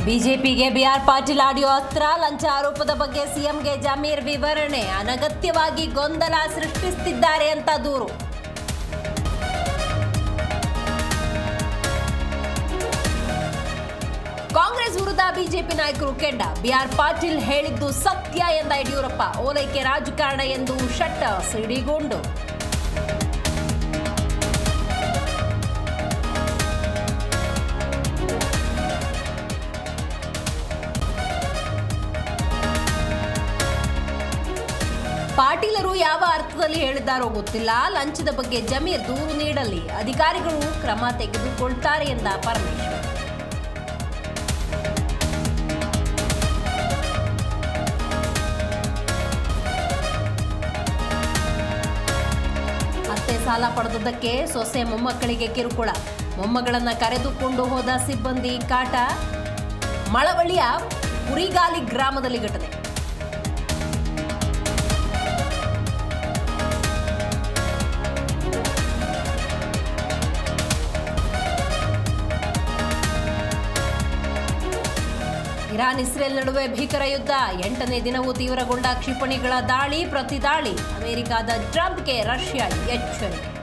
ಬಿಜೆಪಿಗೆ B R Patil audio ಅಸ್ತ್ರ. ಲಂಚ ಆರೋಪದ ಬಗ್ಗೆ ಸಿಎಂಗೆ ಜಮೀರ್ ವಿವರಣೆ. ಅನಗತ್ಯವಾಗಿ ಗೊಂದಲ ಸೃಷ್ಟಿಸುತ್ತಿದ್ದಾರೆ ಅಂತ ದೂರು. ಕಾಂಗ್ರೆಸ್ ವಿರುದ್ಧ ಬಿಜೆಪಿ ನಾಯಕರು ಕೆಂಡ. ಬಿಆರ್ ಪಾಟೀಲ್ ಹೇಳಿದ್ದು ಸತ್ಯ ಎಂದ ಯಡಿಯೂರಪ್ಪ. ಓಲೈಕೆ ರಾಜಕಾರಣ ಎಂದು ಶೆಟ್ಟ ಸಿಡಿಗೊಂಡು. ಪಾಟೀಲರು ಯಾವ ಅರ್ಥದಲ್ಲಿ ಹೇಳಿದ್ದಾರೋ ಗೊತ್ತಿಲ್ಲ. ಲಂಚದ ಬಗ್ಗೆ ಜಮೀರ್ ದೂರು ನೀಡಲಿ, ಅಧಿಕಾರಿಗಳು ಕ್ರಮ ತೆಗೆದುಕೊಳ್ತಾರೆ ಎಂದ ಪರಮೇಶ್ವರ್. ಅತ್ತೆ ಸಾಲ ಪಡೆದದ್ದಕ್ಕೆ ಸೊಸೆ ಮೊಮ್ಮಕ್ಕಳಿಗೆ ಕಿರುಕುಳ. ಮೊಮ್ಮಗಳನ್ನ ಕರೆದುಕೊಂಡು ಹೋದ ಸಿಬ್ಬಂದಿ ಕಾಟ. ಮಳವಳ್ಳಿಯ ಕುರಿಗಾಲಿ ಗ್ರಾಮದಲ್ಲಿ ಘಟನೆ. ಇರಾನ್ ಇಸ್ರೇಲ್ ನಡುವೆ ಭೀಕರ ಯುದ್ಧ. 8ನೇ ದಿನವೂ ತೀವ್ರಗೊಂಡ ಕ್ಷಿಪಣಿಗಳ ದಾಳಿ ಪ್ರತಿ ದಾಳಿ. ಅಮೆರಿಕದ ಟ್ರಂಪ್ಗೆ ರಷ್ಯಾ ಎಚ್ಚರಿಕೆ.